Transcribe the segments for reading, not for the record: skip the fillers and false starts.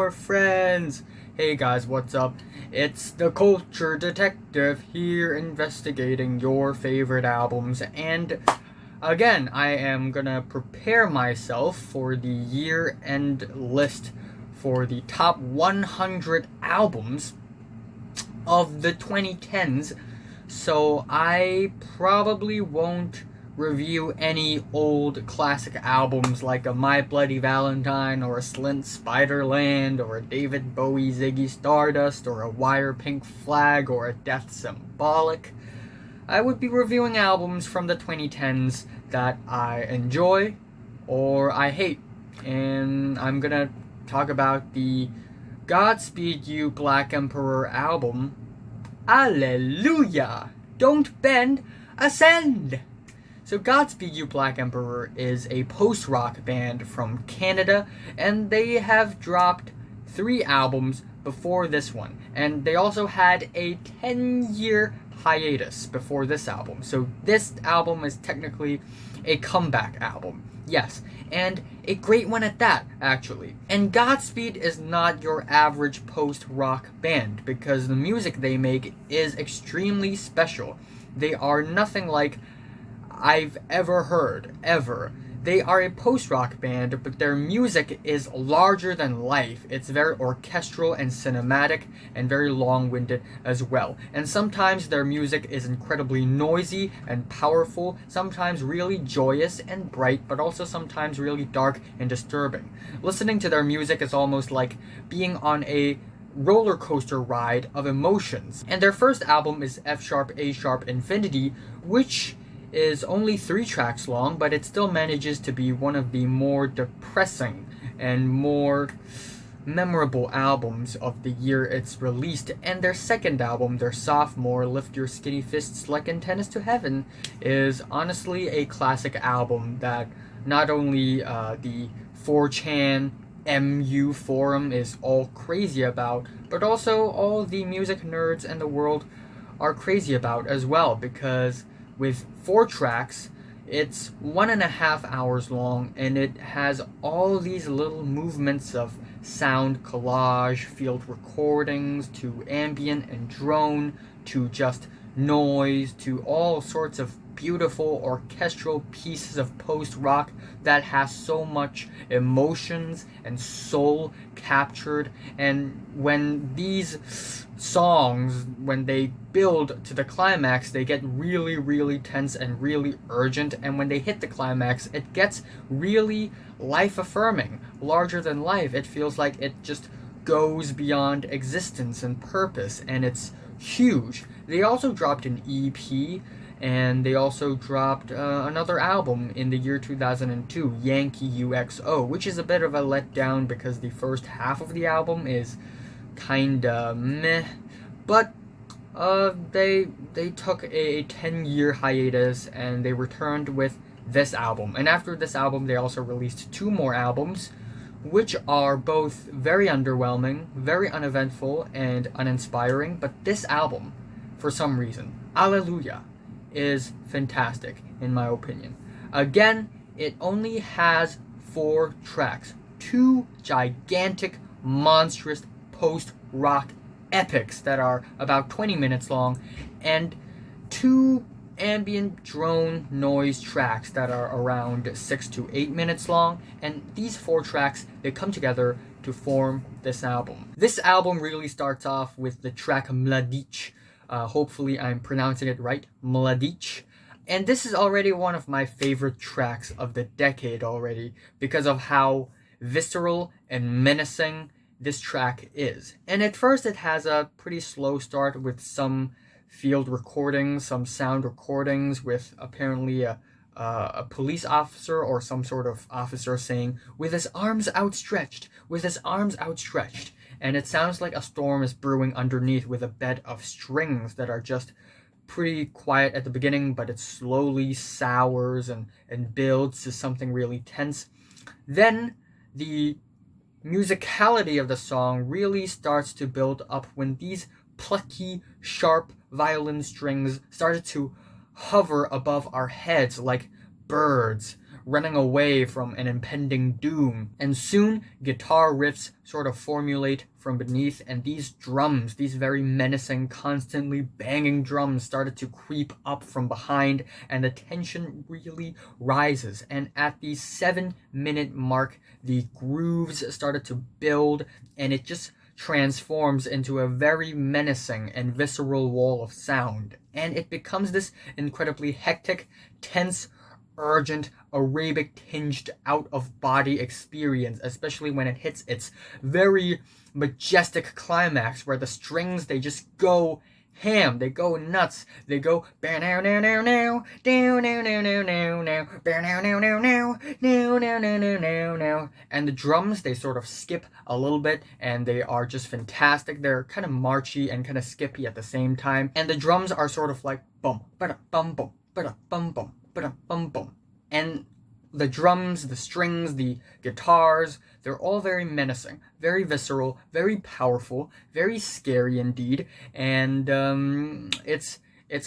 your friends. Hey guys, what's up? It's the Culture Detective here investigating your favorite albums, and again, I am gonna prepare myself for the year-end list for the top 100 albums of the 2010s, so I probably won't review any old classic albums like a My Bloody Valentine or a Slint Spiderland or a David Bowie Ziggy Stardust or a Wire Pink Flag or a Death Symbolic. I would be reviewing albums from the 2010s that I enjoy or I hate, and I'm gonna talk about the Godspeed You Black Emperor album, Allelujah! Don't bend, ascend! So Godspeed You Black Emperor is a post-rock band from Canada, and they have dropped 3 albums before this one. And they also had a 10-year hiatus before this album. So this album is technically a comeback album. Yes, and a great one at that, actually. And Godspeed is not your average post-rock band, because the music they make is extremely special. They are nothing like I've ever heard, ever. They are a post-rock band, but their music is larger than life. It's very orchestral and cinematic and very long-winded as well. And sometimes their music is incredibly noisy and powerful, sometimes really joyous and bright, but also sometimes really dark and disturbing. Listening to their music is almost like being on a roller coaster ride of emotions. And their first album is F-sharp, A-sharp, Infinity, which is only 3 tracks long, but it still manages to be one of the more depressing and more memorable albums of the year it's released. And their second album, their sophomore, Lift Your Skinny Fists Like Antennas to Heaven, is honestly a classic album that not only the 4chan MU forum is all crazy about, but also all the music nerds in the world are crazy about as well, because with 4 tracks, it's 1.5 hours long, and it has all these little movements of sound collage, field recordings, to ambient and drone, to just noise, to all sorts of beautiful orchestral pieces of post-rock that has so much emotions and soul captured. And when these songs, when they build to the climax, they get really, really tense and really urgent, and when they hit the climax, it gets really life-affirming, larger than life. It feels like it just goes beyond existence and purpose, and it's huge. They also dropped an EP, and they also dropped another album in the year 2002, Yankee UXO, which is a bit of a letdown because the first half of the album is kinda meh, but they took a 10-year hiatus and they returned with this album. And after this album, they also released 2 more albums, which are both very underwhelming, very uneventful, and uninspiring. But this album, for some reason, Allelujah, is fantastic in my opinion. Again, it only has 4 tracks, 2 gigantic, monstrous post-rock epics that are about 20 minutes long, and 2 ambient drone noise tracks that are around 6 to 8 minutes long. And these 4 tracks, they come together to form this album. This album really starts off with the track Mladic. Hopefully I'm pronouncing it right, Mladic. And this is already one of my favorite tracks of the decade already, because of how visceral and menacing this track is. And at first it has a pretty slow start with some field recordings, some sound recordings with apparently a police officer or some sort of officer saying, with his arms outstretched, with his arms outstretched. And it sounds like a storm is brewing underneath, with a bed of strings that are just pretty quiet at the beginning, but it slowly sours and builds to something really tense. Then the musicality of the song really starts to build up when these plucky, sharp violin strings started to hover above our heads like birds, running away from an impending doom. And soon, guitar riffs sort of formulate from beneath, and these drums, these very menacing, constantly banging drums, started to creep up from behind, and the tension really rises. And at the 7-minute mark, the grooves started to build, and it just transforms into a very menacing and visceral wall of sound. And it becomes this incredibly hectic, tense, urgent, Arabic-tinged, out-of-body experience, especially when it hits its very majestic climax, where the strings, they just go ham, they go nuts, they go and the drums, they sort of skip a little bit, and they are just fantastic. They're kind of marchy and kind of skippy at the same time, and the drums are sort of like bum bum bum bum bum bum bum bum, and the drums, the strings, the guitars, they're all very menacing, very visceral, very powerful, very scary indeed, and it's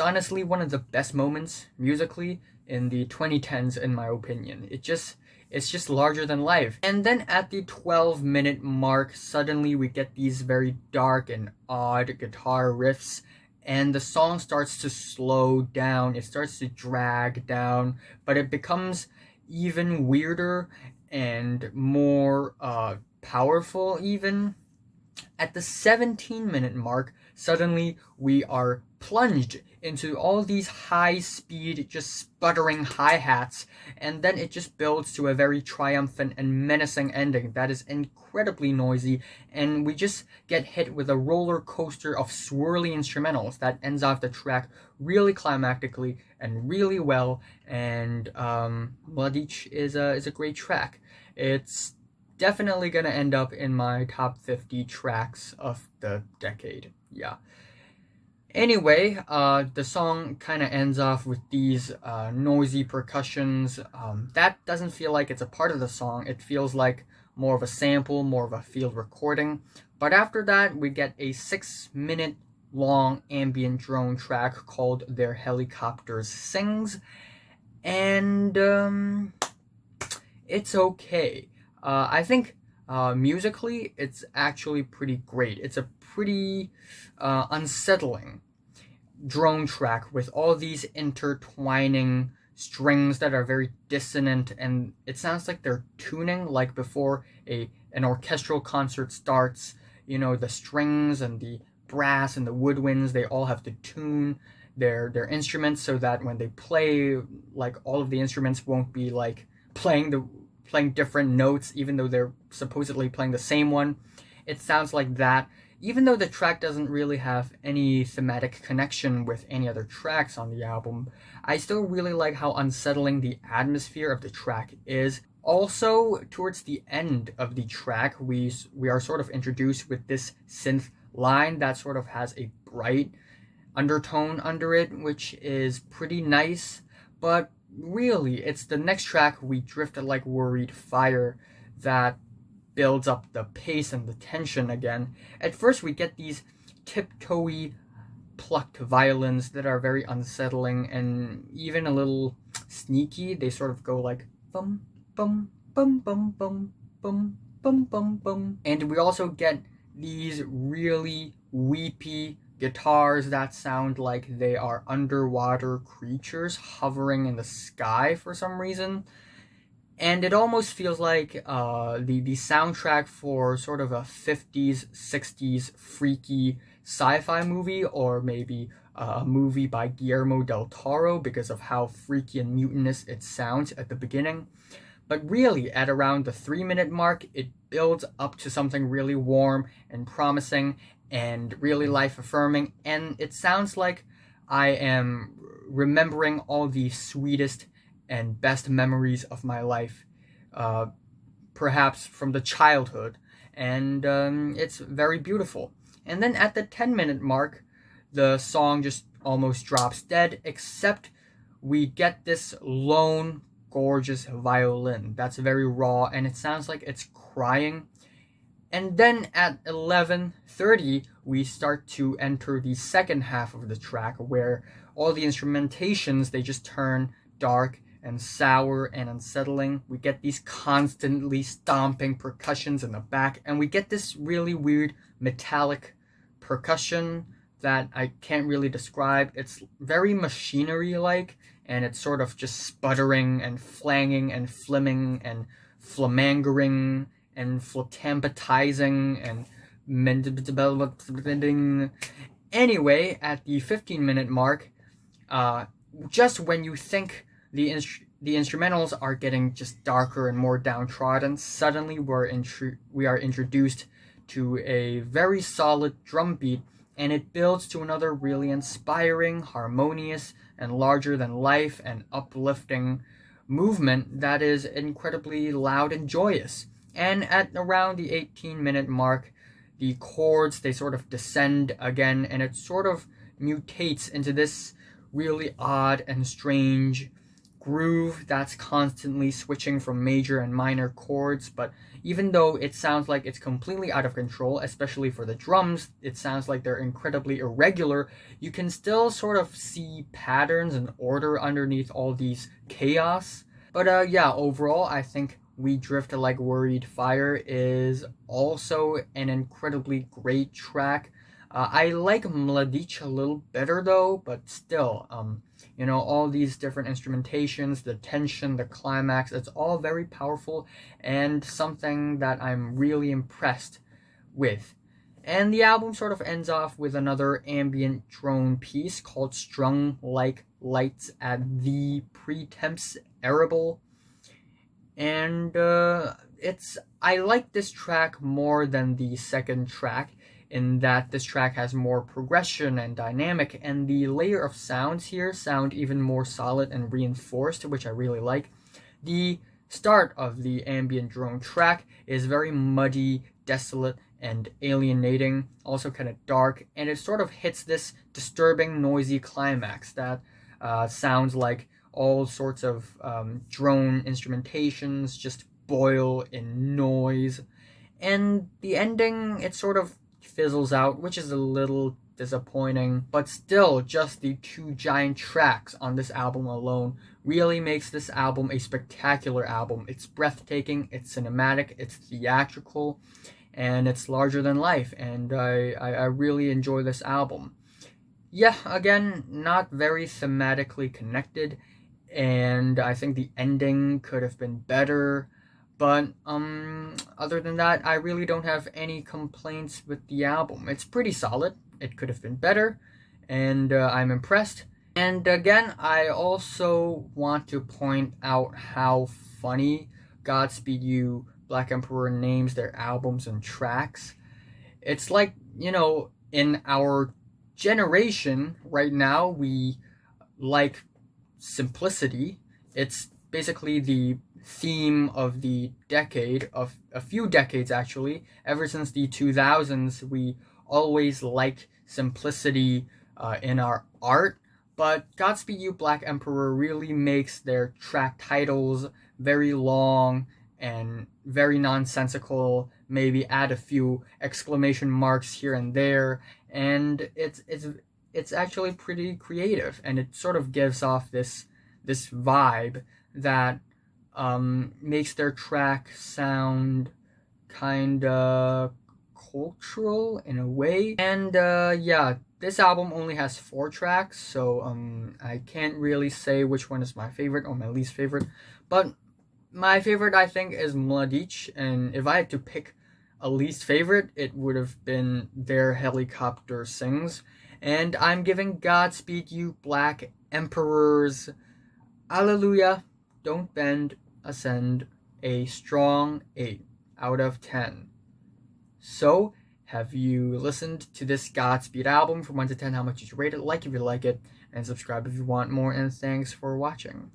honestly one of the best moments musically in the 2010s, in my opinion. It's just larger than life. And then at the 12-minute mark, suddenly we get these very dark and odd guitar riffs, and the song starts to slow down, it starts to drag down, but it becomes even weirder and more powerful even. At the 17-minute mark, suddenly we are plunged into all these high-speed, just sputtering hi-hats, and then it just builds to a very triumphant and menacing ending that is incredibly noisy, and we just get hit with a roller coaster of swirly instrumentals that ends off the track really climactically and really well. And Mladic is a great track. It's definitely gonna end up in my top 50 tracks of the decade. Yeah. Anyway, the song kind of ends off with these noisy percussions. That doesn't feel like it's a part of the song. It feels like more of a sample, more of a field recording. But after that, we get a 6-minute long ambient drone track called Their Helicopters Sings. And it's okay. I think musically, it's actually pretty great. It's a pretty unsettling drone track with all these intertwining strings that are very dissonant, and it sounds like they're tuning, like before an orchestral concert starts. You know, the strings and the brass and the woodwinds, they all have to tune their instruments so that when they play, like, all of the instruments won't be like playing different notes, even though they're supposedly playing the same one. It sounds like that. Even though the track doesn't really have any thematic connection with any other tracks on the album, I still really like how unsettling the atmosphere of the track is. Also, towards the end of the track, we are sort of introduced with this synth line that sort of has a bright undertone under it, which is pretty nice. But really, it's the next track, We Drifted Like Worried Fire, that builds up the pace and the tension again. At first, we get these tiptoey, plucked violins that are very unsettling and even a little sneaky. They sort of go like bum bum bum bum bum bum bum bum bum. And we also get these really weepy guitars that sound like they are underwater creatures hovering in the sky for some reason. And it almost feels like the soundtrack for sort of a 50s, 60s freaky sci-fi movie, or maybe a movie by Guillermo del Toro, because of how freaky and mutinous it sounds at the beginning. But really, at around the 3-minute mark, it builds up to something really warm and promising and really life-affirming, and it sounds like I am remembering all the sweetest and best memories of my life, perhaps from the childhood, and it's very beautiful. And then at the 10-minute mark, the song just almost drops dead, except we get this lone, gorgeous violin that's very raw, and it sounds like it's crying. And then at 11:30, we start to enter the second half of the track, where all the instrumentations, they just turn dark and sour and unsettling. We get these constantly stomping percussions in the back, and we get this really weird metallic percussion that I can't really describe. It's very machinery-like, and it's sort of just sputtering and flanging and flimming and flamangering and flatambatizing and anyway, at the 15-minute mark, just when you think the instrumentals are getting just darker and more downtrodden, suddenly we are introduced to a very solid drum beat, and it builds to another really inspiring, harmonious, and larger than life and uplifting movement that is incredibly loud and joyous. And at around the 18-minute mark, the chords, they sort of descend again, and it sort of mutates into this really odd and strange groove that's constantly switching from major and minor chords. But even though it sounds like it's completely out of control, especially for the drums, it sounds like they're incredibly irregular, you can still sort of see patterns and order underneath all these chaos. But yeah, overall, I think We Drift Like Worried Fire is also an incredibly great track. I like Mladic a little better though, but still, all these different instrumentations, the tension, the climax, it's all very powerful and something that I'm really impressed with. And the album sort of ends off with another ambient drone piece called Strung Like Lights at the Pretemps Arable. And I like this track more than the second track, in that this track has more progression and dynamic, and the layer of sounds here sound even more solid and reinforced, which I really like. The start of the ambient drone track is very muddy, desolate, and alienating, also kind of dark, and it sort of hits this disturbing, noisy climax that sounds like all sorts of drone instrumentations just boil in noise. And the ending, it sort of fizzles out, which is a little disappointing, but still, just the two giant tracks on this album alone really makes this album a spectacular album. It's breathtaking, it's cinematic, it's theatrical, and it's larger than life, and I really enjoy this album. Yeah, again, not very thematically connected, and I think the ending could have been better. But other than that, I really don't have any complaints with the album. It's pretty solid. It could have been better, and I'm impressed. And again, I also want to point out how funny Godspeed You, Black Emperor names their albums and tracks. It's like, in our generation right now, we like simplicity. It's basically the theme of the decade, of a few decades actually. Ever since the 2000s, we always like simplicity in our art. But Godspeed You, Black Emperor really makes their track titles very long and very nonsensical, maybe add a few exclamation marks here and there, and it's actually pretty creative, and it sort of gives off this vibe that makes their track sound kind of cultural in a way. And yeah, this album only has 4 tracks, so I can't really say which one is my favorite or my least favorite, but my favorite, I think, is Mladic, and if I had to pick a least favorite, it would have been Their Helicopter Sings. And I'm giving Godspeed You, Black Emperor's Allelujah, Don't Bend, Ascend a strong 8 out of 10. So, have you listened to this Godspeed album? From 1 to 10, how much did you rate it? Like if you like it, and subscribe if you want more, and thanks for watching.